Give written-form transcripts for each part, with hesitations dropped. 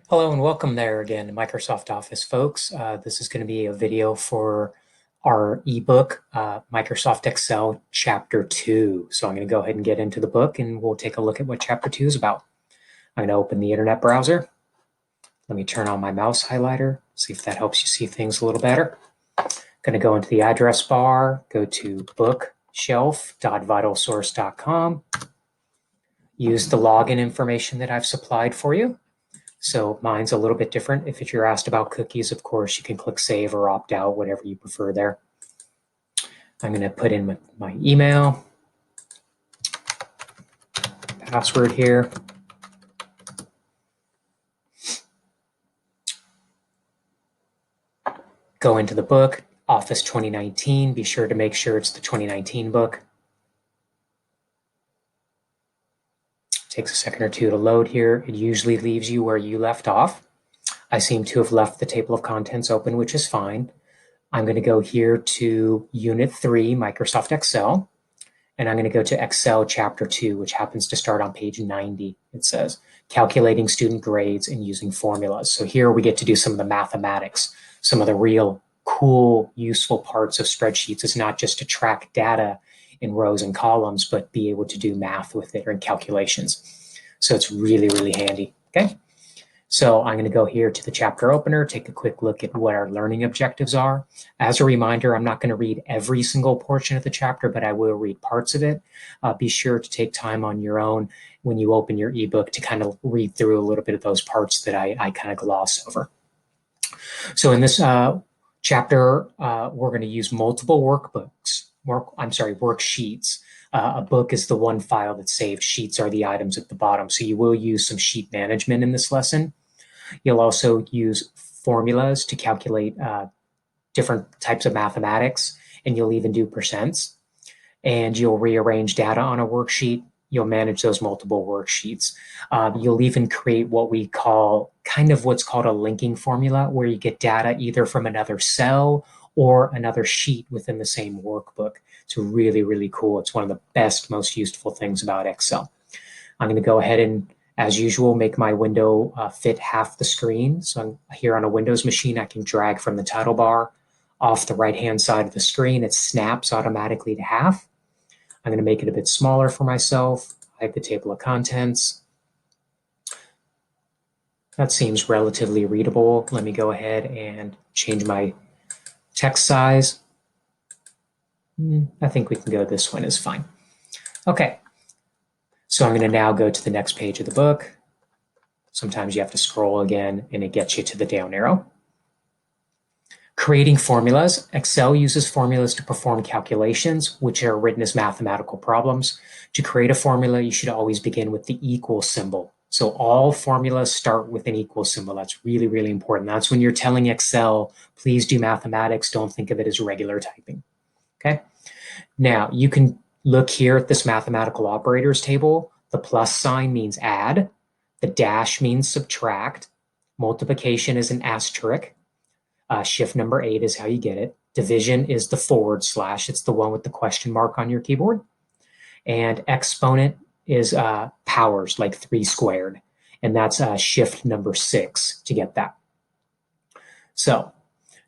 Hello and welcome there again to Microsoft Office, folks. This is going to be a video for our ebook, Microsoft Excel Chapter 2. So I'm going to go ahead and get into the book and we'll take a look at what Chapter 2 is about. I'm going to open the internet browser. Let me turn on my mouse highlighter, see if that helps you see things a little better. I'm going to go into the address bar, go to bookshelf.vitalsource.com, use the login information that I've supplied for you. So mine's a little bit different. If you're asked about cookies, of course, you can click save or opt out, whatever you prefer there. I'm going to put in my email, password here. Go into the book, Office 2019. Be sure to make sure it's the 2019 book. Takes a second or two to load here. It usually leaves you where you left off. I seem to have left the table of contents open, which is fine. I'm going to go here to Unit 3, Microsoft Excel, and I'm going to go to Excel Chapter 2, which happens to start on page 90. It says, calculating student grades and using formulas. So here we get to do some of the mathematics, some of the real cool, useful parts of spreadsheets. It's not just to track data in rows and columns, but be able to do math with it or in calculations. So it's really, really handy, okay? So I'm going to go here to the chapter opener, take a quick look at what our learning objectives are. As a reminder, I'm not going to read every single portion of the chapter, but I will read parts of it. Be sure to take time on your own when you open your ebook to kind of read through a little bit of those parts that I kind of gloss over. So in this chapter, we're going to use multiple worksheets. A book is the one file that's saved. Sheets are the items at the bottom. So you will use some sheet management in this lesson. You'll also use formulas to calculate different types of mathematics, and you'll even do percents. And you'll rearrange data on a worksheet. You'll manage those multiple worksheets. You'll even create what we call what's called a linking formula, where you get data either from another cell or another sheet within the same workbook. It's really, really cool. It's one of the best, most useful things about Excel. I'm going to go ahead and, as usual, make my window fit half the screen. So I'm here on a Windows machine, I can drag from the title bar off the right-hand side of the screen. It snaps automatically to half. I'm going to make it a bit smaller for myself. Hide the table of contents. That seems relatively readable. Let me go ahead and change my text size. I think we can go this one is fine. Okay. So I'm going to now go to the next page of the book. Sometimes you have to scroll again and it gets you to the down arrow. Creating formulas. Excel uses formulas to perform calculations, which are written as mathematical problems. To create a formula, you should always begin with the equal symbol. So all formulas start with an equal symbol. That's really, really important. That's when you're telling Excel, please do mathematics. Don't think of it as regular typing. Okay. Now you can look here at this mathematical operators table. The plus sign means add. The dash means subtract. Multiplication is an asterisk. Shift number 8 is how you get it. Division is the /. It's the one with the question mark on your keyboard. And exponent is powers, like 3 squared. And that's shift number 6 to get that. So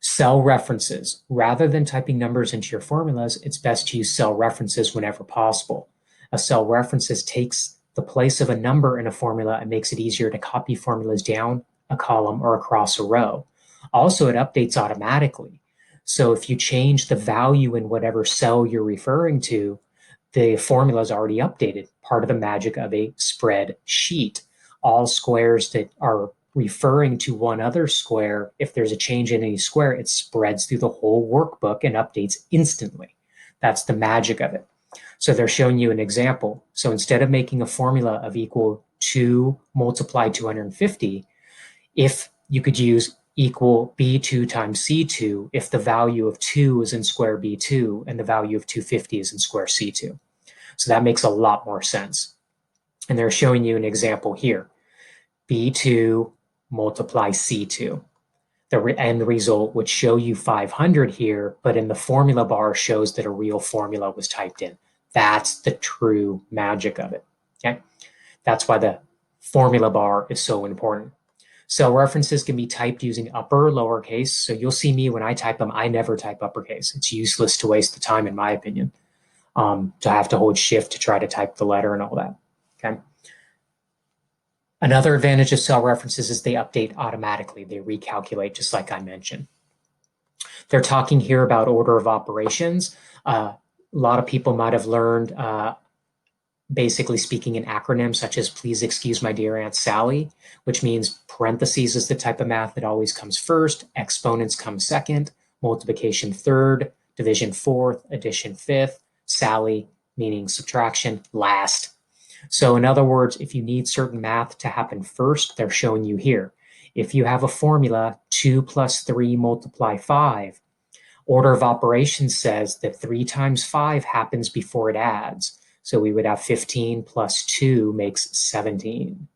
cell references. Rather than typing numbers into your formulas, it's best to use cell references whenever possible. A cell references takes the place of a number in a formula and makes it easier to copy formulas down a column or across a row. Also, it updates automatically. So if you change the value in whatever cell you're referring to, the formula is already updated. Part of the magic of a spreadsheet. All squares that are referring to one other square, if there's a change in any square, it spreads through the whole workbook and updates instantly. That's the magic of it. So they're showing you an example. So instead of making a formula of equal 2 multiplied 250, if you could use equal B2 times C2 if the value of 2 is in square B2 and the value of 250 is in square C2. So that makes a lot more sense. And they're showing you an example here. B2 multiply C2. The end result would show you 500 here, but in the formula bar shows that a real formula was typed in. That's the true magic of it. Okay? That's why the formula bar is so important. Cell references can be typed using upper or lowercase. So you'll see me when I type them, I never type uppercase. It's useless to waste the time, in my opinion, to have to hold shift to try to type the letter and all that. Okay. Another advantage of cell references is they update automatically. They recalculate, just like I mentioned. They're talking here about order of operations. A lot of people might have learned basically speaking in acronyms such as please excuse my dear Aunt Sally, which means parentheses is the type of math that always comes first, exponents come second, multiplication third, division fourth, addition fifth, Sally meaning subtraction last. So in other words, if you need certain math to happen first, they're showing you here. If you have a formula, 2 plus 3 multiply 5, order of operations says that 3 times 5 happens before it adds. So we would have 15 plus 2 makes 17.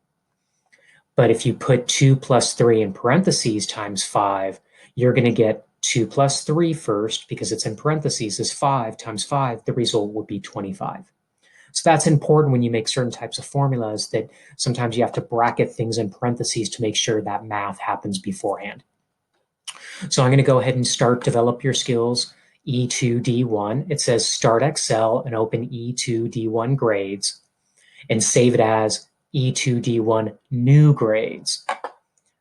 But if you put 2 plus 3 in parentheses times 5, you're going to get 2 plus 3 first because it's in parentheses is 5 times 5. The result would be 25. So that's important when you make certain types of formulas that sometimes you have to bracket things in parentheses to make sure that math happens beforehand. So I'm going to go ahead and develop your skills. E2D1. It says start Excel and open E2D1 grades and save it as E2D1 new grades.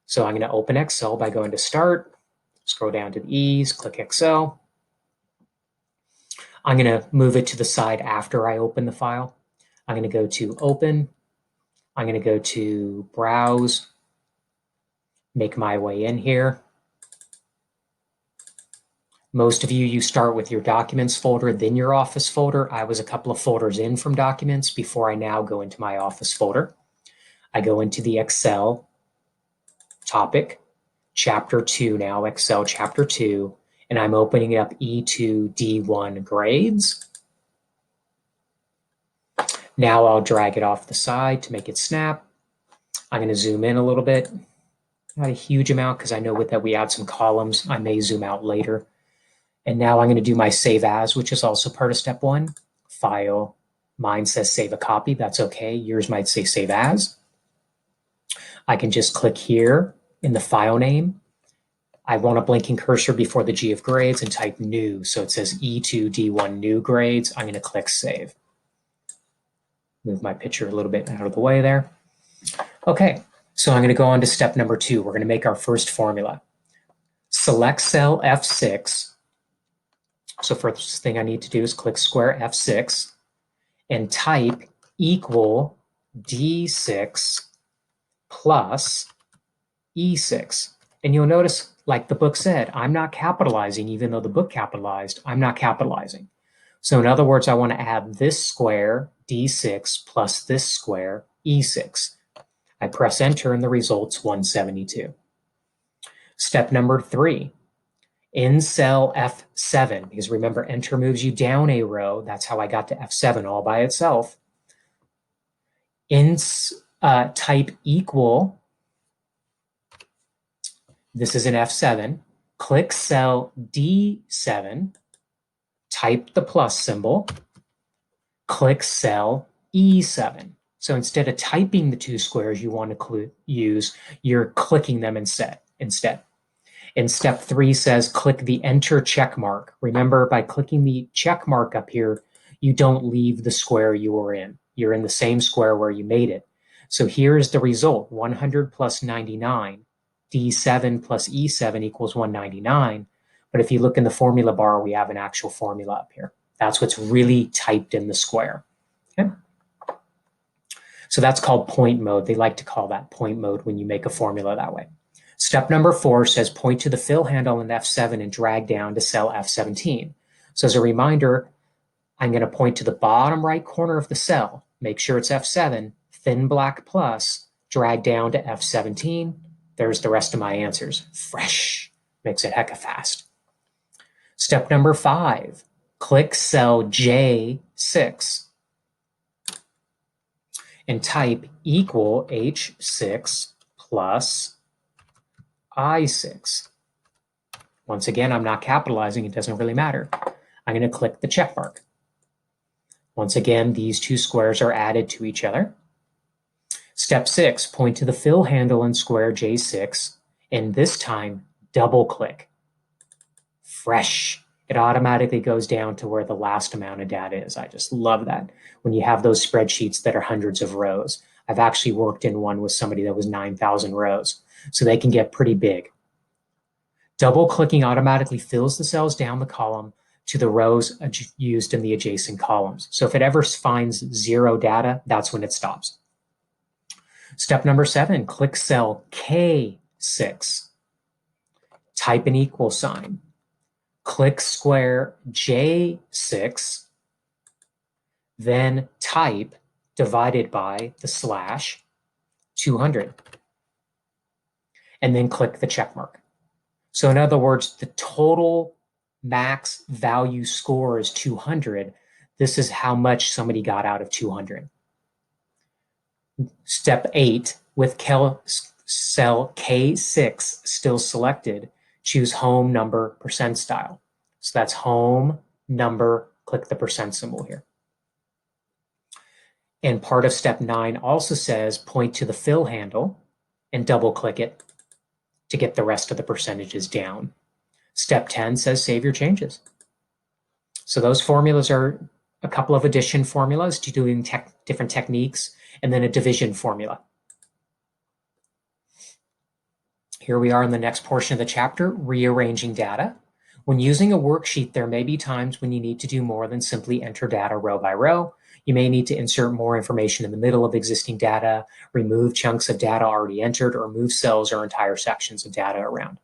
So I'm going to open Excel by going to start, scroll down to the E's, click Excel. I'm going to move it to the side after I open the file. I'm going to go to Open. I'm going to go to Browse, make my way in here. Most of you start with your Documents folder, then your Office folder. I was a couple of folders in from Documents before I now go into my Office folder. I go into the Excel topic, Chapter 2 now, Excel Chapter 2, and I'm opening up E2D1 grades. Now I'll drag it off the side to make it snap. I'm going to zoom in a little bit. Not a huge amount because I know with that we add some columns. I may zoom out later. And now I'm going to do my save as, which is also part of step 1. File. Mine says save a copy. That's okay. Yours might say save as. I can just click here in the file name. I want a blinking cursor before the G of grades and type new. So it says E2D1 new grades. I'm going to click save. Move my picture a little bit out of the way there. Okay, so I'm going to go on to step number 2. We're going to make our first formula. Select cell F6. So first thing I need to do is click square F6 and type equal D6 plus E6. And you'll notice, like the book said, I'm not capitalizing, even though the book capitalized, I'm not capitalizing. So in other words, I want to add this square, D6, plus this square, E6. I press enter and the result's 172. Step number 3. In cell F7, because remember, enter moves you down a row. That's how I got to F7 all by itself. Type equal. This is an F7. Click cell D7. Type the plus symbol. Click cell E7. So instead of typing the 2 squares you want to use, you're clicking them instead. And step 3 says click the enter check mark. Remember, by clicking the check mark up here, you don't leave the square you were in. You're in the same square where you made it. So here's the result, 100 plus 99. D7 plus E7 equals 199. But if you look in the formula bar, we have an actual formula up here. That's what's really typed in the square. Okay? So that's called point mode. They like to call that point mode when you make a formula that way. Step number 4 says point to the fill handle in F7 and drag down to cell F17. So as a reminder, I'm going to point to the bottom right corner of the cell, make sure it's F7, thin black plus, drag down to F17. There's the rest of my answers. Fresh. Makes it hecka fast. Step number 5, click cell J6 and type equal H6 plus I6. Once again, I'm not capitalizing. It doesn't really matter. I'm going to click the check mark. Once again, these 2 squares are added to each other. Step 6, point to the fill handle in square J6, and this time double click. Fresh. It automatically goes down to where the last amount of data is. I just love that when you have those spreadsheets that are hundreds of rows. I've actually worked in one with somebody that was 9,000 rows, so they can get pretty big. Double clicking automatically fills the cells down the column to the rows used in the adjacent columns. So if it ever finds 0 data, that's when it stops. Step number 7, click cell K6. Type an equal sign. Click square J6, then type divided by the slash 200, and then click the check mark. So in other words, the total max value score is 200. This is how much somebody got out of 200. Step 8, with cell K6 still selected, choose home number percent style. So that's home number, click the percent symbol here. And part of step 9 also says point to the fill handle and double click it to get the rest of the percentages down. Step 10 says save your changes. So those formulas are a couple of addition formulas to doing different techniques, and then a division formula. Here we are in the next portion of the chapter, rearranging data. When using a worksheet, there may be times when you need to do more than simply enter data row by row. You may need to insert more information in the middle of existing data, remove chunks of data already entered, or move cells or entire sections of data around.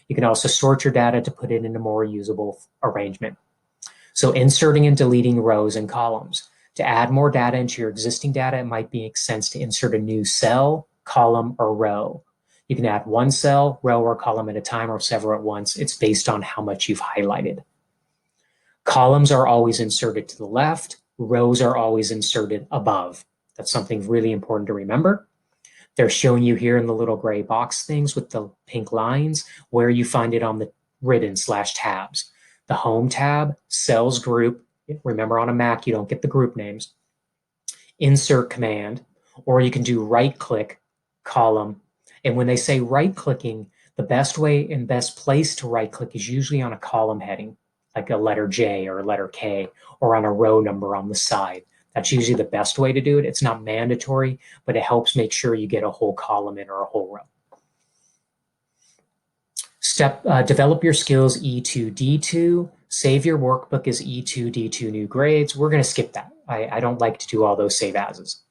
You can also sort your data to put it in a more usable arrangement. So inserting and deleting rows and columns. To add more data into your existing data, it might make sense to insert a new cell, column, or row. You can add one cell, row, or column at a time, or several at once. It's based on how much you've highlighted. Columns are always inserted to the left. Rows are always inserted above. That's something really important to remember. They're showing you here in the little gray box things with the pink lines where you find it on the ribbon/tabs. The Home tab, Cells Group. Remember, on a Mac, you don't get the group names. Insert command, or you can do right-click, column. And when they say right-clicking, the best way and best place to right-click is usually on a column heading, like a letter J or a letter K, or on a row number on the side. That's usually the best way to do it. It's not mandatory, but it helps make sure you get a whole column in or a whole row. Develop your skills E2, D2. Save your workbook as E2, D2 new grades. We're going to skip that. I don't like to do all those save as's.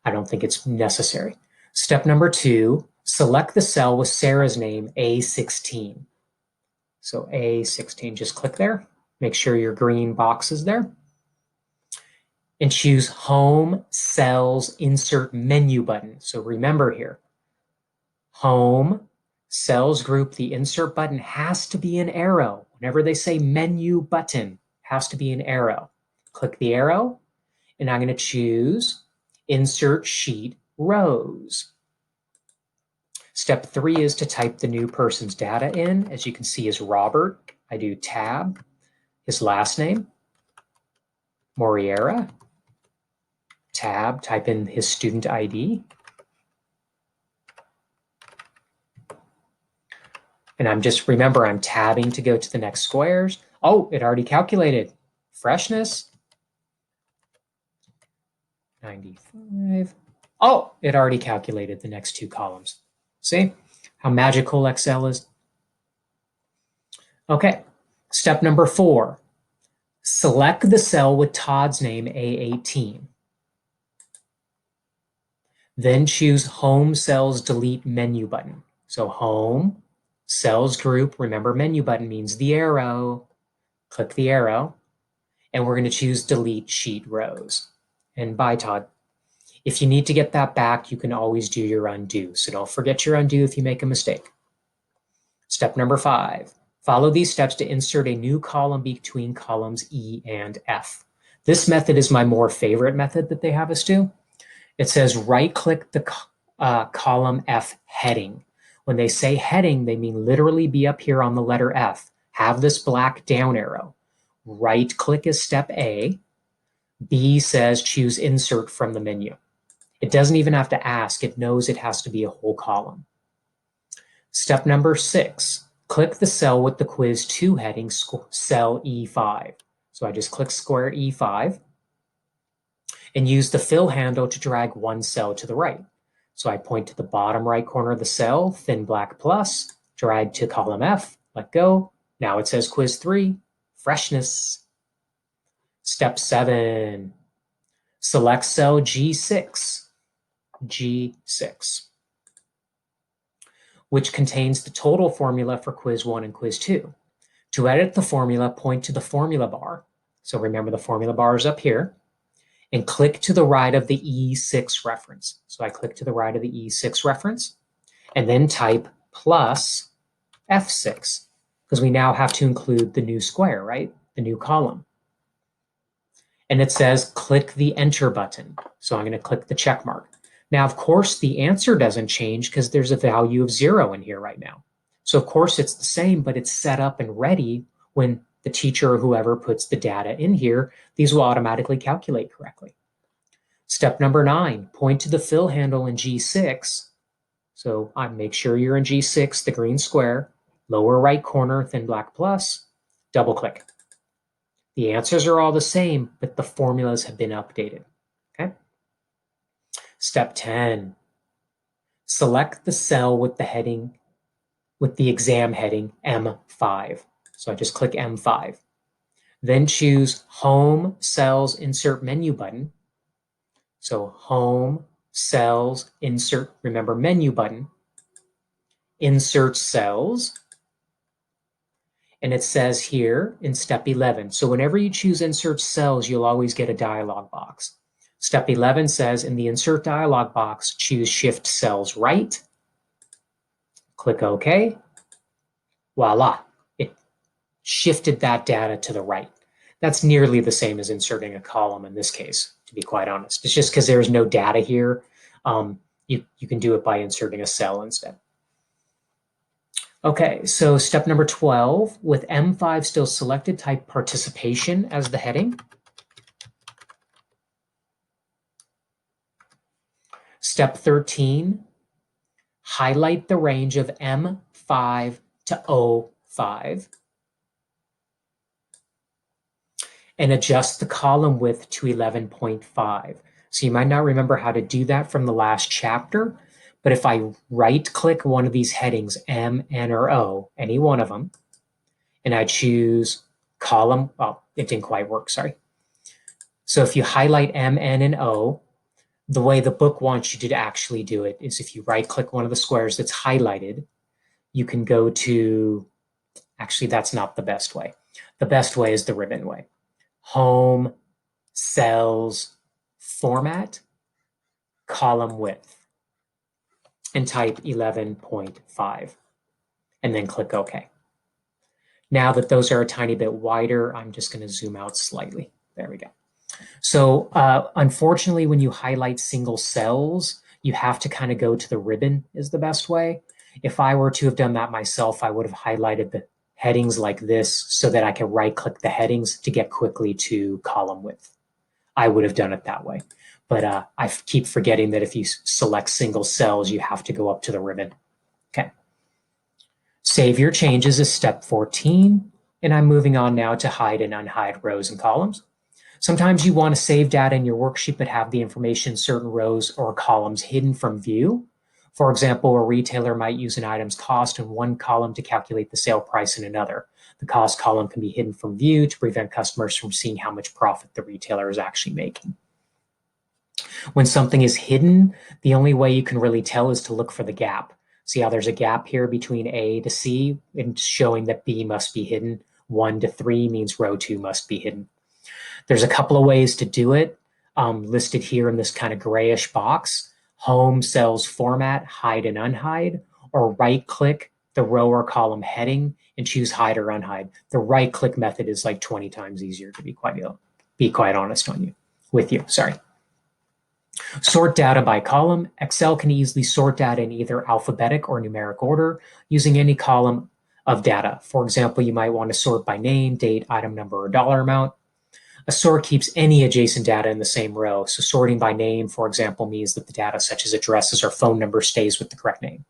I don't think it's necessary. Step number 2, select the cell with Sarah's name, A16. So A16, just click there. Make sure your green box is there. And choose Home, Cells, Insert Menu button. So remember here, Home, Cells Group, the Insert button has to be an arrow. Whenever they say Menu button, has to be an arrow. Click the arrow, and I'm going to choose Insert Sheet Rows. Step 3 is to type the new person's data in. As you can see, is Robert. I do tab, his last name, Moriera. Tab, type in his student ID. And I'm tabbing to go to the next squares. Oh, it already calculated. Freshness, 95. Oh, it already calculated the next 2 columns. See how magical Excel is? Okay, step number 4. Select the cell with Todd's name, A18. Then choose Home, Cells, Delete Menu button. So Home, Cells Group, remember menu button means the arrow. Click the arrow, and we're going to choose Delete Sheet Rows. And bye, Todd. If you need to get that back, you can always do your undo. So don't forget your undo if you make a mistake. Step number 5. Follow these steps to insert a new column between columns E and F. This method is my more favorite method that they have us do. It says right-click the column F heading. When they say heading, they mean literally be up here on the letter F. Have this black down arrow. Right-click is step A. B says choose insert from the menu. It doesn't even have to ask. It knows it has to be a whole column. Step number 6, click the cell with the quiz 2 heading, cell E5. So I just click square E5 and use the fill handle to drag one cell to the right. So I point to the bottom right corner of the cell, thin black plus, drag to column F, let go. Now it says quiz 3, freshness. Step 7, select cell G6, which contains the total formula for quiz 1 and quiz 2. To edit the formula, point to the formula bar. So remember the formula bar is up here. And click to the right of the E6 reference. So I click to the right of the E6 reference and then type plus F6 because we now have to include the new square, right? The new column. And it says click the enter button. So I'm going to click the check mark. Now, of course, the answer doesn't change because there's a value of 0 in here right now. So of course it's the same, but it's set up and ready when the teacher or whoever puts the data in here, these will automatically calculate correctly. Step number 9, point to the fill handle in G6. So I make sure you're in G6, the green square, lower right corner, thin black plus, double click. The answers are all the same, but the formulas have been updated. Okay. Step 10, select the cell with the heading, with the exam heading M5. So I just click M5. Then choose Home Cells Insert Menu button. So Home, Cells, Insert, remember menu button, Insert Cells. And it says here in step 11. So whenever you choose Insert Cells, you'll always get a dialog box. Step 11 says in the Insert dialog box, choose Shift Cells Right. Click OK. Voila. It shifted that data to the right. That's nearly the same as inserting a column in this case, to be quite honest. It's just because there's no data here. You can do it by inserting a cell instead. Okay, so step number 12, with M5 still selected, type participation as the heading. Step 13, highlight the range of M5 to O5 and adjust the column width to 11.5. So you might not remember how to do that from the last chapter, but if I right-click one of these headings, M, N, or O, any one of them, and I choose column, oh, it didn't quite work, sorry. So if you highlight M, N, and O, the way the book wants you to actually do it is if you right-click one of the squares that's highlighted, you can go to, actually that's not the best way. The best way is the ribbon way. Home, Cells, Format, Column Width, and type 11.5, and then click OK. Now that those are a tiny bit wider, I'm just going to zoom out slightly. There we go. So unfortunately, when you highlight single cells, you have to kind of go to the ribbon is the best way. If I were to have done that myself, I would have highlighted the headings like this so that I can right-click the headings to get quickly to column width. I would have done it that way. But I keep forgetting that if you select single cells, you have to go up to the ribbon. Okay. Save your changes is step 14, and I'm moving on now to hide and unhide rows and columns. Sometimes you want to save data in your worksheet but have the information in certain rows or columns hidden from view. For example, a retailer might use an item's cost in one column to calculate the sale price in another. The cost column can be hidden from view to prevent customers from seeing how much profit the retailer is actually making. When something is hidden, the only way you can really tell is to look for the gap. See how there's a gap here between A to C, and showing that B must be hidden. 1 to 3 means row 2 must be hidden. There's a couple of ways to do it, listed here in this kind of grayish box. Home, Cells, Format, Hide and Unhide, or right-click the row or column heading and choose Hide or Unhide. The right-click method is like 20 times easier, to be quite honest with you. Sort data by column. Excel can easily sort data in either alphabetic or numeric order using any column of data. For example, you might want to sort by name, date, item number, or dollar amount. A sort keeps any adjacent data in the same row. So sorting by name, for example, means that the data such as addresses or phone number stays with the correct name.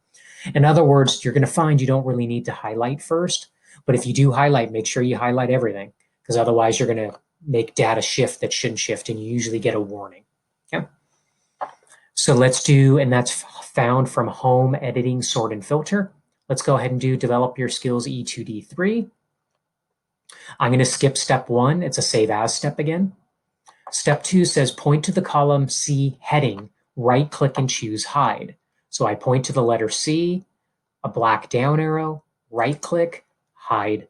In other words, you're going to find you don't really need to highlight first, but if you do highlight, make sure you highlight everything, because otherwise you're going to make data shift that shouldn't shift, and you usually get a warning. Okay? So let's do, and that's found from Home, Editing, Sort, and Filter. Let's go ahead and do Develop Your Skills E2D3. I'm going to skip step 1. It's a Save As step again. Step 2 says point to the column C heading, right-click and choose Hide. So I point to the letter C, a black down arrow, right-click, hide.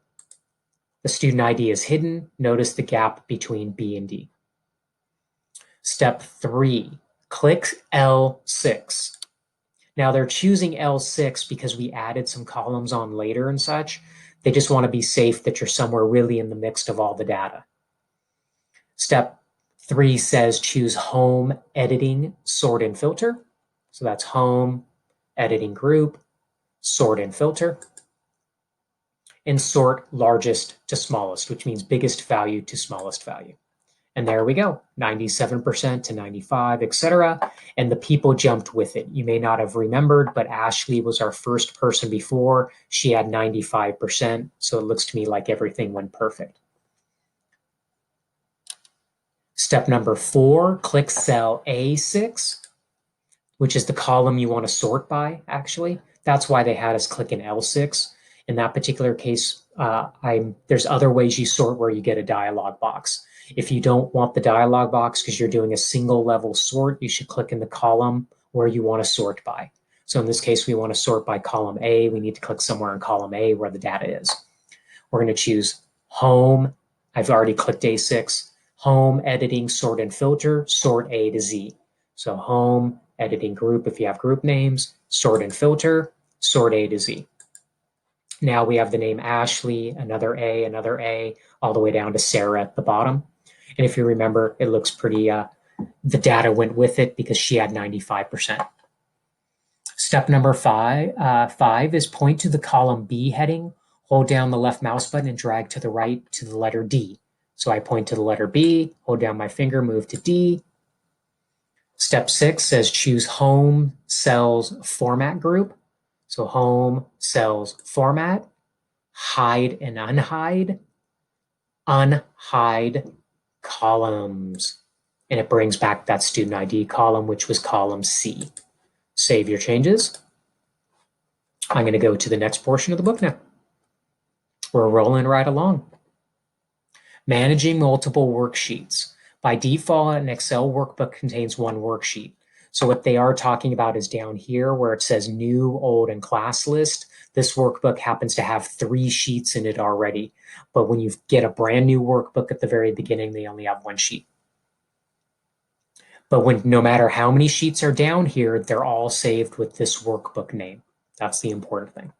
The student ID is hidden. Notice the gap between B and D. Step 3, click L6. Now they're choosing L6 because we added some columns on later and such. They just want to be safe that you're somewhere really in the mix of all the data. Step 3 says choose Home, Editing, Sort, and Filter. So that's Home, Editing Group, Sort, and Filter. And sort largest to smallest, which means biggest value to smallest value. And there we go, 97% to 95, etc. And the people jumped with it. You may not have remembered, but Ashley was our first person before. She had 95%, so it looks to me like everything went perfect. Step number 4, click cell A6, which is the column you want to sort by, actually. That's why they had us click in L6. In that particular case, there's other ways you sort where you get a dialog box. If you don't want the dialog box because you're doing a single level sort, you should click in the column where you want to sort by. So in this case, we want to sort by column A. We need to click somewhere in column A where the data is. We're going to choose Home. I've already clicked A6. Home, Editing, Sort, and Filter, sort A to Z. So Home, Editing Group if you have group names, Sort and Filter, sort A to Z. Now we have the name Ashley, another A, all the way down to Sarah at the bottom. And if you remember, it looks pretty, the data went with it because she had 95%. Step number 5 is point to the column B heading, hold down the left mouse button and drag to the right to the letter D. So I point to the letter B, hold down my finger, move to D. Step 6 says choose Home, Cells, Format Group. So Home, Cells, Format, Hide and Unhide, Unhide columns. And it brings back that student ID column, which was column C. Save your changes. I'm going to go to the next portion of the book now. We're rolling right along. Managing multiple worksheets. By default, an Excel workbook contains one worksheet. So what they are talking about is down here where it says new, old, and class list. This workbook happens to have 3 sheets in it already. But when you get a brand new workbook at the very beginning, they only have 1 sheet. But no matter how many sheets are down here, they're all saved with this workbook name. That's the important thing.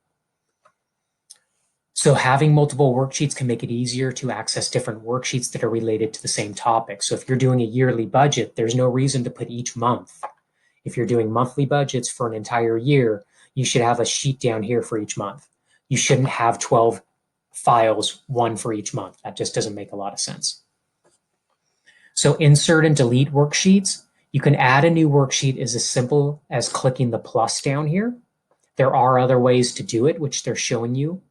So having multiple worksheets can make it easier to access different worksheets that are related to the same topic. So if you're doing a yearly budget, there's no reason to put each month. If you're doing monthly budgets for an entire year, you should have a sheet down here for each month. You shouldn't have 12 files, one for each month. That just doesn't make a lot of sense. So insert and delete worksheets. You can add a new worksheet as simple as clicking the plus down here. There are other ways to do it, which they're showing you.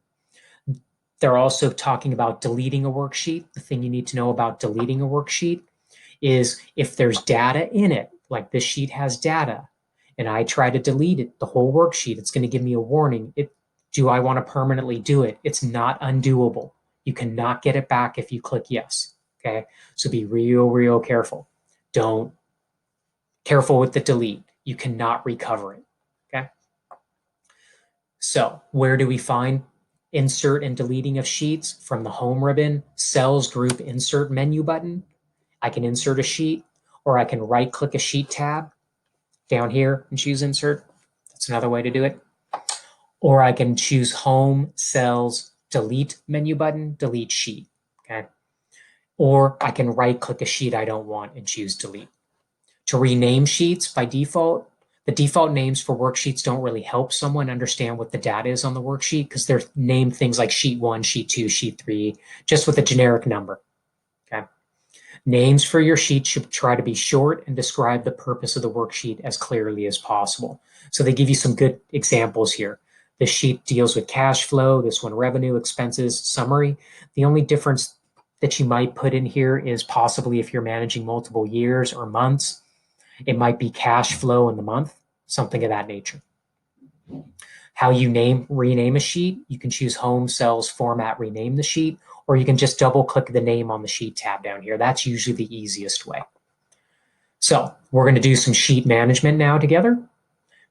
They're also talking about deleting a worksheet. The thing you need to know about deleting a worksheet is if there's data in it, like this sheet has data, and I try to delete it, the whole worksheet, it's going to give me a warning. Do I want to permanently do it? It's not undoable. You cannot get it back if you click yes. Okay, so be real careful. Careful with the delete. You cannot recover it. Okay. So where do we find insert and deleting of sheets? From the home ribbon, cells group insert menu button. I can insert a sheet, or I can right click a sheet tab down here and choose insert. That's another way to do it. Or I can choose home, cells, delete menu button, delete sheet. Okay. Or I can right click a sheet I don't want and choose delete. To rename sheets by default, the default names for worksheets don't really help someone understand what the data is on the worksheet because they're named things like sheet 1, sheet 2, sheet 3, just with a generic number. Okay. Names for your sheet should try to be short and describe the purpose of the worksheet as clearly as possible. So they give you some good examples here. This sheet deals with cash flow, this one revenue, expenses, summary. The only difference that you might put in here is possibly if you're managing multiple years or months, it might be cash flow in the month, something of that nature. How you rename a sheet, you can choose home, cells, format, rename the sheet, or you can just double click the name on the sheet tab down here. That's usually the easiest way. So we're going to do some sheet management now together.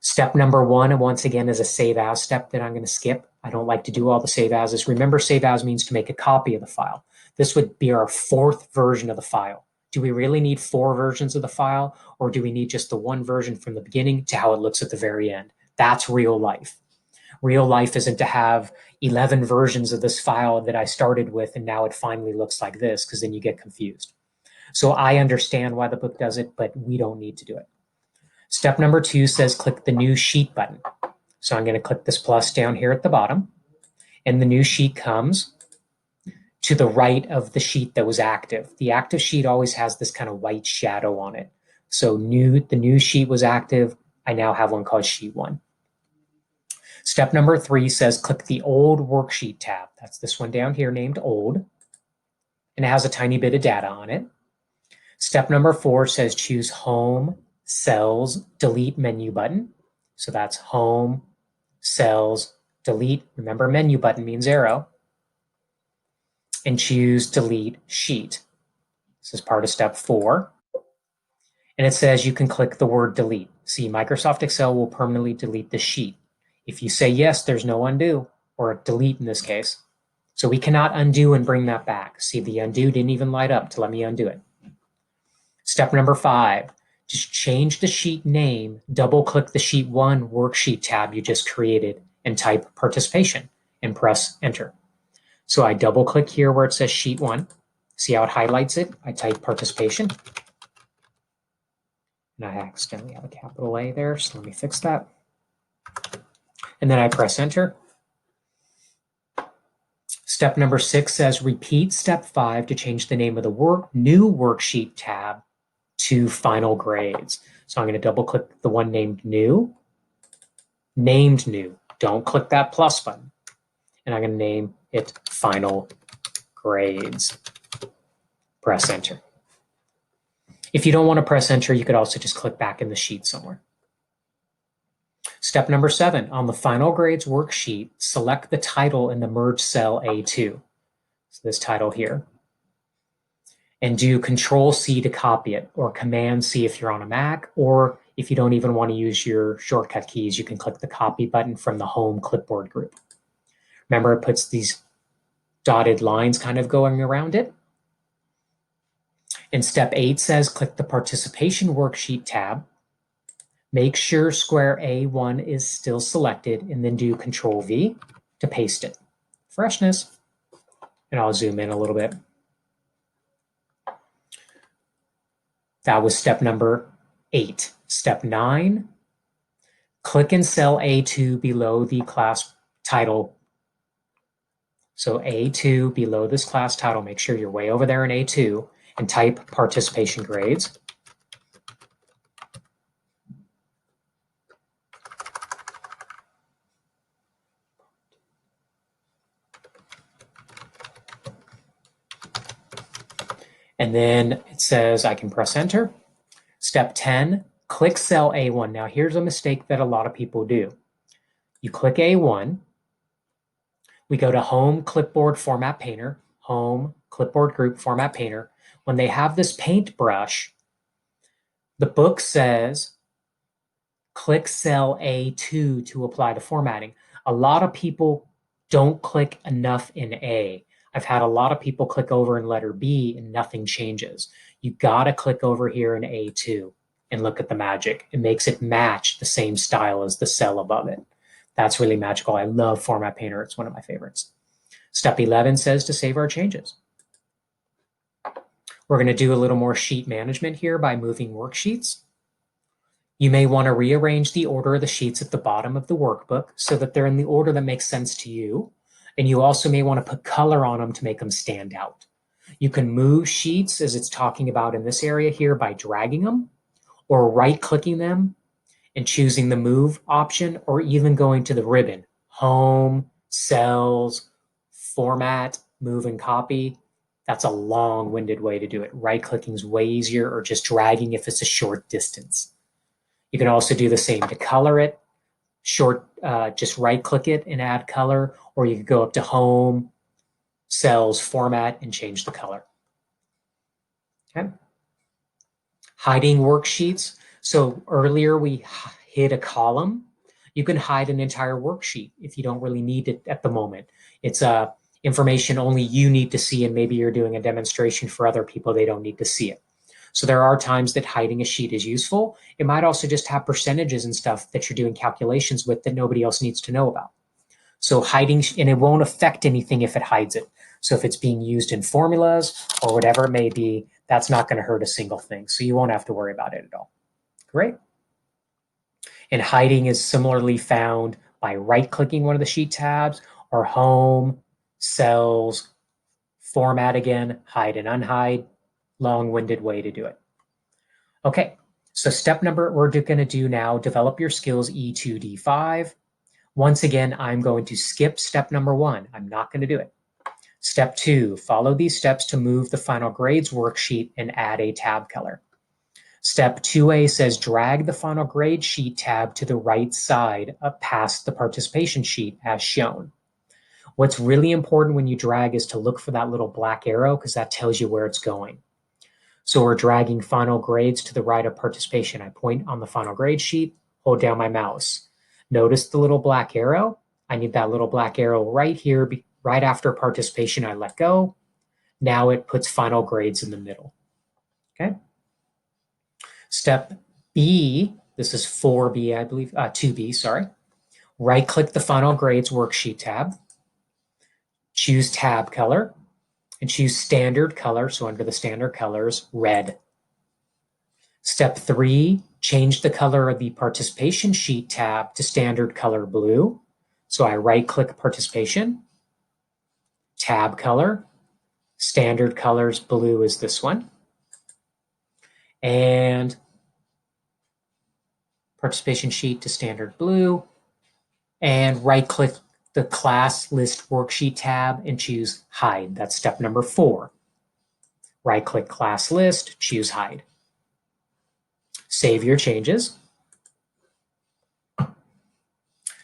Step number 1, and once again, is a save as step that I'm going to skip. I don't like to do all the save as's. Remember, save as means to make a copy of the file. This would be our 4th version of the file. Do we really need 4 versions of the file, or do we need just the one version from the beginning to how it looks at the very end? That's real life. Real life isn't to have 11 versions of this file that I started with and now it finally looks like this, because then you get confused. So I understand why the book does it, but we don't need to do it. Step number 2 says click the new sheet button. So I'm going to click this plus down here at the bottom, and the new sheet comes to the right of the sheet that was active. The active sheet always has this kind of white shadow on it. So the new sheet was active. I now have one called sheet 1. Step number 3 says click the old worksheet tab. That's this one down here named old, and it has a tiny bit of data on it. Step number 4 says choose home, cells, delete menu button. So that's home, cells, delete. Remember, menu button means arrow. And choose delete sheet. This is part of step 4. And it says you can click the word delete. See, Microsoft Excel will permanently delete the sheet. If you say yes, there's no undo, or delete in this case. So we cannot undo and bring that back. See, the undo didn't even light up to let me undo it. Step number 5, just change the sheet name, double click the sheet 1 worksheet tab you just created and type participation and press enter. So I double click here where it says sheet 1. See how it highlights it? I type participation. And I accidentally have a capital A there, so let me fix that. And then I press enter. Step number 6 says repeat step 5 to change the name of the new worksheet tab to final grades. So I'm going to double click the one named new. Named new. Don't click that plus button. And I'm going to name it final grades. Press enter. If you don't want to press enter, you could also just click back in the sheet somewhere. Step number 7, on the final grades worksheet, select the title in the merge cell A2. So this title here. And do Control-C to copy it, or Command-C if you're on a Mac, or if you don't even want to use your shortcut keys, you can click the copy button from the home clipboard group. Remember, it puts these dotted lines kind of going around it. And step 8 says click the participation worksheet tab. Make sure square A1 is still selected, and then do Control-V to paste it. Freshness. And I'll zoom in a little bit. That was step number 8. Step 9, click in cell A2 below the class title. So A2 below this class title, make sure you're way over there in A2, and type participation grades. And then it says I can press enter. Step 10, click cell A1. Now here's a mistake that a lot of people do. You click A1, we go to Home Clipboard Format Painter, Home Clipboard Group Format Painter. When they have this paintbrush, the book says click cell A2 to apply the formatting. A lot of people don't click enough in A. I've had a lot of people click over in letter B and nothing changes. You gotta click over here in A2 and look at the magic. It makes it match the same style as the cell above it. That's really magical. I love Format Painter. It's one of my favorites. Step 11 says to save our changes. We're going to do a little more sheet management here by moving worksheets. You may want to rearrange the order of the sheets at the bottom of the workbook so that they're in the order that makes sense to you. And you also may want to put color on them to make them stand out. You can move sheets, as it's talking about in this area here, by dragging them or right-clicking them and choosing the move option, or even going to the ribbon, home, cells, format, move and copy. That's a long-winded way to do it. Right-clicking is way easier, or just dragging if it's a short distance. You can also do the same to color it. Just right-click it and add color, or you could go up to home, cells, format, and change the color. Okay. Hiding worksheets. So earlier we hid a column. You can hide an entire worksheet if you don't really need it at the moment. It's information only you need to see, and maybe you're doing a demonstration for other people, they don't need to see it. So there are times that hiding a sheet is useful. It might also just have percentages and stuff that you're doing calculations with that nobody else needs to know about. So hiding, and it won't affect anything if it hides it. So if it's being used in formulas or whatever it may be, that's not going to hurt a single thing. So you won't have to worry about it at all. Great. And hiding is similarly found by right-clicking one of the sheet tabs, or home, cells, format again, hide and unhide. Long-winded way to do it. Okay, so step number we're going to do now, develop your skills E2D5. Once again, I'm going to skip step number 1. I'm not going to do it. Step 2, follow these steps to move the final grades worksheet and add a tab color. Step 2A says drag the final grade sheet tab to the right side up past the participation sheet as shown. What's really important when you drag is to look for that little black arrow, because that tells you where it's going. So we're dragging final grades to the right of participation. I point on the final grade sheet, hold down my mouse. Notice the little black arrow. I need that little black arrow right here, right after participation. I let go. Now it puts final grades in the middle. Okay. Step B, this is 4B, I believe, 2B, sorry. Right-click the final grades worksheet tab. Choose tab color and choose standard color. So under the standard colors, red. Step 3, change the color of the participation sheet tab to standard color blue. So I right-click participation, tab color, standard colors blue is this one, and participation sheet to standard blue, and right-click the class list worksheet tab and choose hide. That's step number 4. Right-click class list, choose hide. Save your changes.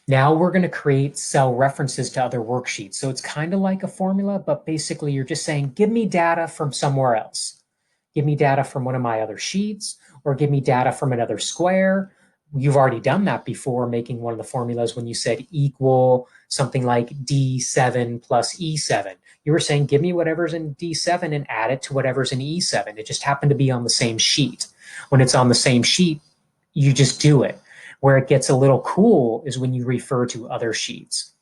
Now we're going to create cell references to other worksheets. So it's kind of like a formula, but basically you're just saying, give me data from somewhere else. Give me data from one of my other sheets, or give me data from another square. You've already done that before, making one of the formulas when you said equal something like D7 plus E7. You were saying, give me whatever's in D7 and add it to whatever's in E7. It just happened to be on the same sheet. When it's on the same sheet, you just do it. Where it gets a little cool is when you refer to other sheets.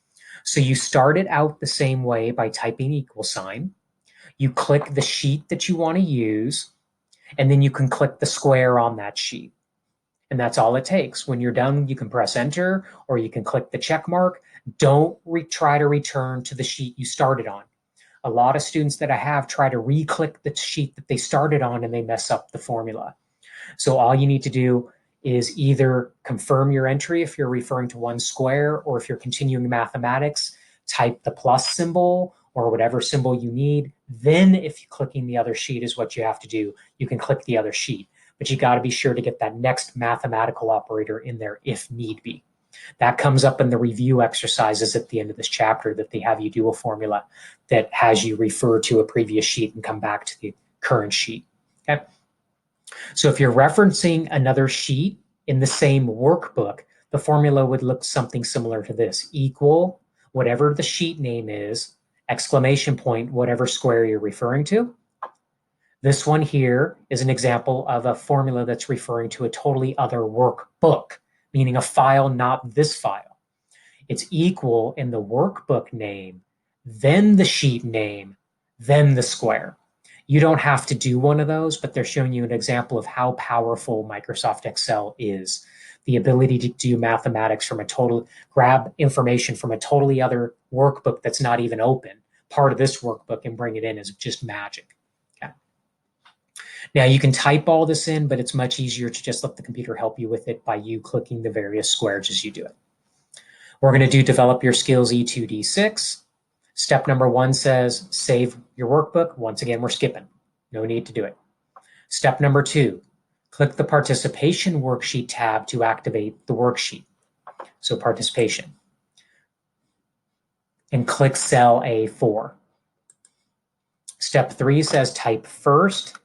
So you start it out the same way by typing equal sign. You click the sheet that you want to use, and then you can click the square on that sheet. And that's all it takes. When you're done, you can press enter, or you can click the check mark. Don't try to return to the sheet you started on. A lot of students that I have try to re-click the sheet that they started on, and they mess up the formula. So all you need to do is either confirm your entry if you're referring to one square, or if you're continuing mathematics, type the plus symbol or whatever symbol you need. Then if clicking the other sheet is what you have to do, you can click the other sheet. But you got to be sure to get that next mathematical operator in there if need be. That comes up in the review exercises at the end of this chapter, that they have you do a formula that has you refer to a previous sheet and come back to the current sheet. Okay. So if you're referencing another sheet in the same workbook, the formula would look something similar to this. Equal, whatever the sheet name is, exclamation point, whatever square you're referring to. This one here is an example of a formula that's referring to a totally other workbook, meaning a file, not this file. It's equal in the workbook name, then the sheet name, then the square. You don't have to do one of those, but they're showing you an example of how powerful Microsoft Excel is. The ability to do mathematics from grab information from a totally other workbook that's not even open, part of this workbook, and bring it in is just magic. Now you can type all this in, but it's much easier to just let the computer help you with it by you clicking the various squares as you do it. We're going to do develop your skills E2D6. Step number 1 says save your workbook. Once again, we're skipping. No need to do it. Step number 2, click the participation worksheet tab to activate the worksheet. So participation. And click cell A4. Step 3 says type first,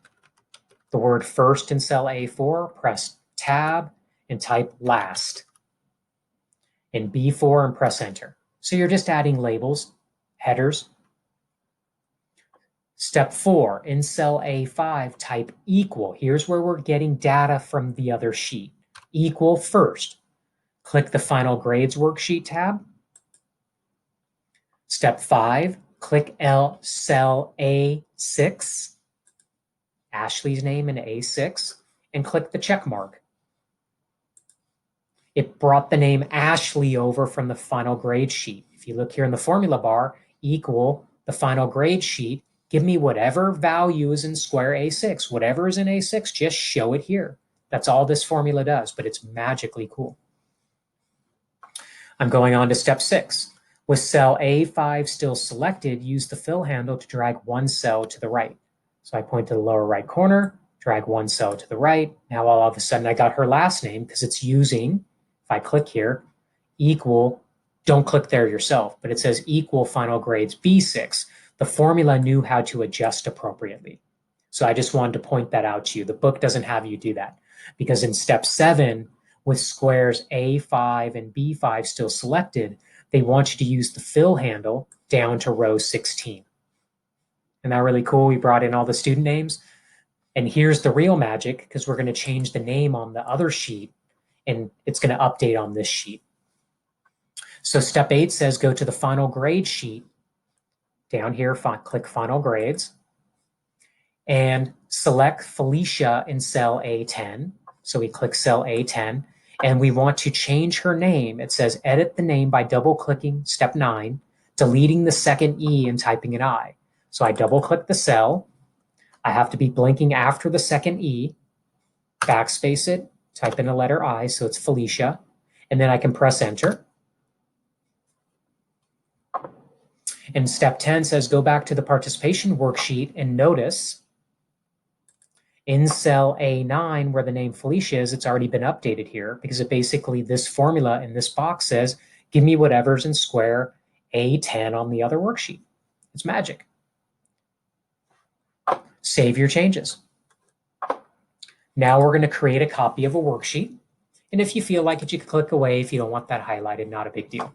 the word first in cell A4, press tab and type last in B4 and press enter. So you're just adding labels, headers. Step 4, in cell A5, type equal. Here's where we're getting data from the other sheet. Equal first. Click the final grades worksheet tab. Step 5, click cell A6, Ashley's name in A6, and click the check mark. It brought the name Ashley over from the final grade sheet. If you look here in the formula bar, equal the final grade sheet, give me whatever value is in square A6. Whatever is in A6, just show it here. That's all this formula does, but it's magically cool. I'm going on to step 6. With cell A5 still selected, use the fill handle to drag one cell to the right. So I point to the lower right corner, drag one cell to the right. Now all of a sudden I got her last name because it's using, if I click here, equal, don't click there yourself, but it says equal final grades B6. The formula knew how to adjust appropriately. So I just wanted to point that out to you. The book doesn't have you do that because in step 7, with squares A5 and B5 still selected, they want you to use the fill handle down to row 16. Isn't that really cool? We brought in all the student names. And here's the real magic, because we're going to change the name on the other sheet, and it's going to update on this sheet. So step 8 says go to the final grade sheet. Down here, click final grades. And select Felicia in cell A10. So we click cell A10. And we want to change her name. It says edit the name by double-clicking step 9, deleting the second E and typing an I. So I double-click the cell. I have to be blinking after the second E, backspace it, type in a letter I, so it's Felicia, and then I can press enter. And step 10 says go back to the participation worksheet and notice in cell A9 where the name Felicia is, it's already been updated here because it basically, this formula in this box says, give me whatever's in square A10 on the other worksheet. It's magic. Save your changes. Now we're going to create a copy of a worksheet. And if you feel like it, you can click away if you don't want that highlighted, not a big deal.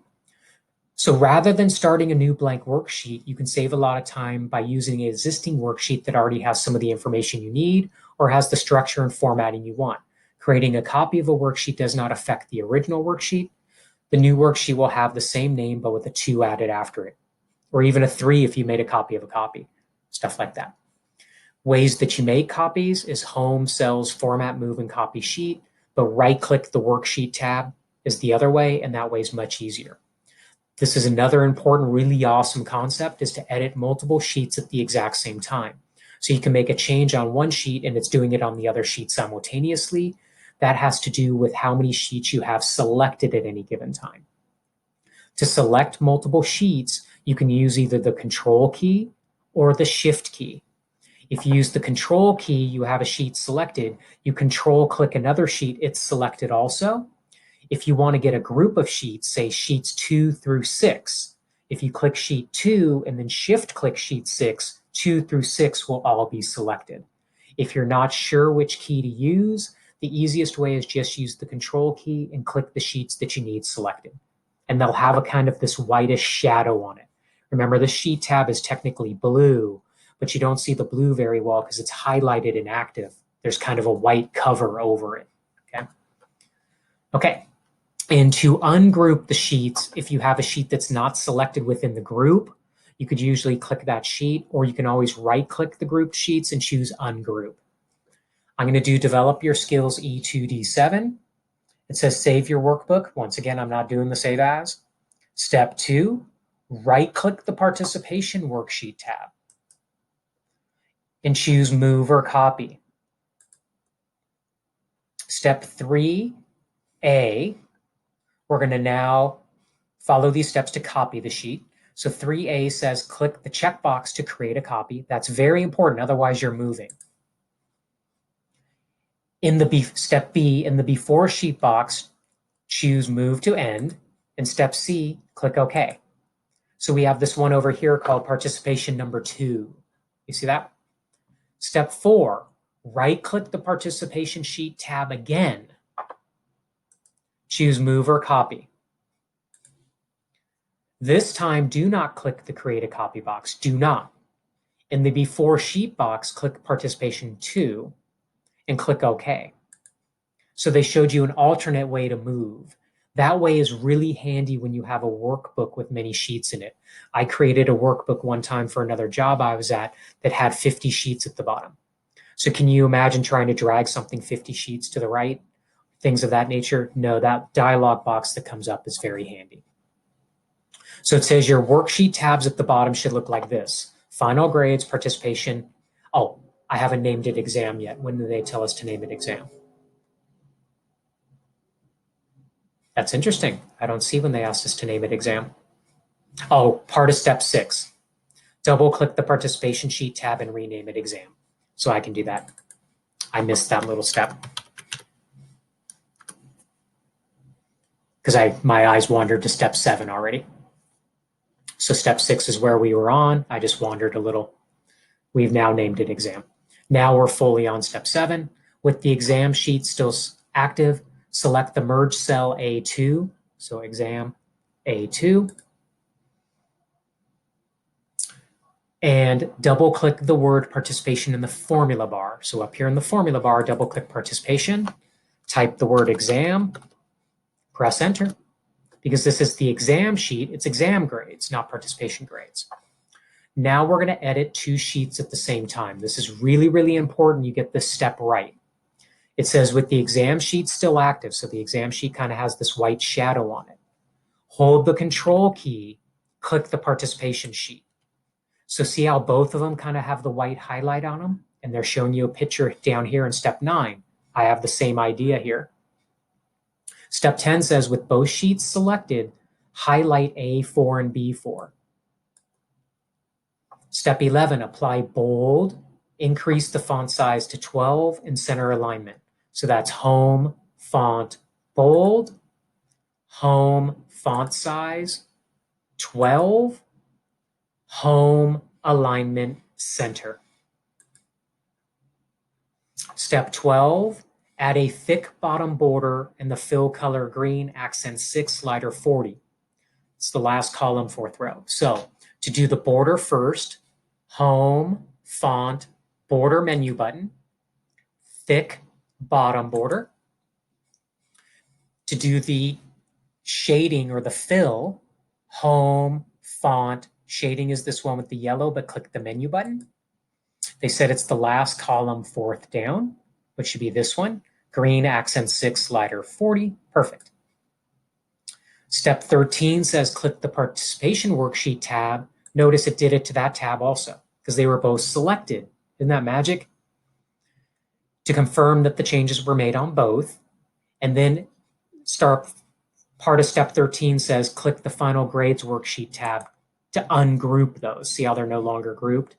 So rather than starting a new blank worksheet, you can save a lot of time by using an existing worksheet that already has some of the information you need or has the structure and formatting you want. Creating a copy of a worksheet does not affect the original worksheet. The new worksheet will have the same name, but with a 2 added after it, or even a 3 if you made a copy of a copy, stuff like that. Ways that you make copies is home, cells, format, move, and copy sheet, but right-click the worksheet tab is the other way, and that way is much easier. This is another important, really awesome concept, is to edit multiple sheets at the exact same time. So you can make a change on one sheet and it's doing it on the other sheet simultaneously. That has to do with how many sheets you have selected at any given time. To select multiple sheets, you can use either the Control key or the Shift key. If you use the Control key, you have a sheet selected. You Control-click another sheet, it's selected also. If you want to get a group of sheets, say sheets 2 through 6, if you click sheet 2 and then shift-click sheet 6, 2 through 6 will all be selected. If you're not sure which key to use, the easiest way is just use the Control key and click the sheets that you need selected. And they'll have a kind of this whitish shadow on it. Remember, the sheet tab is technically blue, but you don't see the blue very well because it's highlighted and active. There's kind of a white cover over it. Okay. And to ungroup the sheets, if you have a sheet that's not selected within the group, you could usually click that sheet, or you can always right-click the grouped sheets and choose Ungroup. I'm going to do Develop Your Skills E2D7. It says Save Your Workbook. Once again, I'm not doing the Save As. Step 2, right-click the Participation Worksheet tab and choose Move or Copy. Step 3A, we're going to now follow these steps to copy the sheet. So 3A says click the checkbox to create a copy. That's very important, otherwise you're moving. Step B, in the before sheet box, choose move to end. And step C, click OK. So we have this one over here called participation number 2. You see that? Step 4, right-click the participation sheet tab again. Choose move or copy. This time, do not click the create a copy box. Do not. In the before sheet box, click participation 2 and click OK. So they showed you an alternate way to move. That way is really handy when you have a workbook with many sheets in it. I created a workbook one time for another job I was at that had 50 sheets at the bottom. So can you imagine trying to drag something 50 sheets to the right? Things of that nature? No, that dialog box that comes up is very handy. So it says your worksheet tabs at the bottom should look like this. Final grades, participation. Oh, I haven't named it exam yet. When do they tell us to name it exam? That's interesting. I don't see when they asked us to name it exam. Oh, part of step 6. Double click the participation sheet tab and rename it exam. So I can do that. I missed that little step because my eyes wandered to step 7 already. So step 6 is where we were on. I just wandered a little. We've now named it exam. Now we're fully on step 7. With the exam sheet still active, select the merge cell A2. So exam A2. And double click the word participation in the formula bar. So up here in the formula bar, double click participation, type the word exam, press enter. Because this is the exam sheet, it's exam grades, not participation grades. Now we're going to edit 2 sheets at the same time. This is really, really important you get this step right. It says with the exam sheet still active, so the exam sheet kind of has this white shadow on it. Hold the control key, click the participation sheet. So see how both of them kind of have the white highlight on them? And they're showing you a picture down here in step 9. I have the same idea here. Step 10 says with both sheets selected, highlight A4 and B4. Step 11, apply bold, increase the font size to 12 and center alignment. So that's home, font, bold, home, font size, 12, home, alignment, center. Step 12, add a thick bottom border and the fill color green, accent 6, slider 40. It's the last column, 4th row. So to do the border first, home, font, border menu button, thick bottom border. To do the shading or the fill, home, font, shading is this one with the yellow, but click the menu button. They said it's the last column, 4th down, which should be this one. Green, accent 6, slider 40. Perfect. Step 13 says click the participation worksheet tab. Notice it did it to that tab also because they were both selected. Isn't that magic? To confirm that the changes were made on both. And then part of step 13 says click the final grades worksheet tab to ungroup those. See how they're no longer grouped?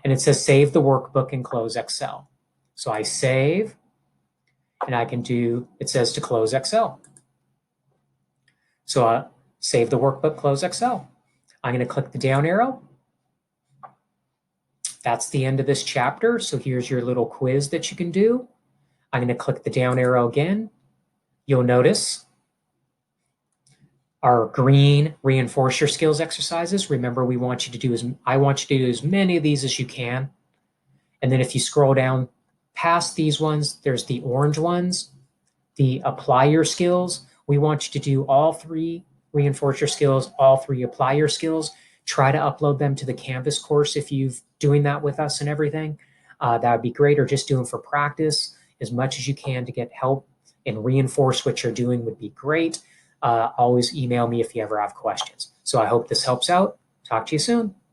And it says save the workbook and close Excel. So I save and I can do, it says to close Excel. So I save the workbook, close Excel. I'm going to click the down arrow. That's the end of this chapter. So here's your little quiz that you can do. I'm going to click the down arrow again. You'll notice our green reinforce your skills exercises. Remember, I want you to do as many of these as you can. And then if you scroll down past these ones, there's the orange ones, the apply your skills. We want you to do all 3 reinforce your skills, all 3 apply your skills. Try to upload them to the Canvas course if you're doing that with us and everything. That would be great, or just do them for practice as much as you can to get help and reinforce what you're doing would be great. Always email me if you ever have questions. So I hope this helps out. Talk to you soon.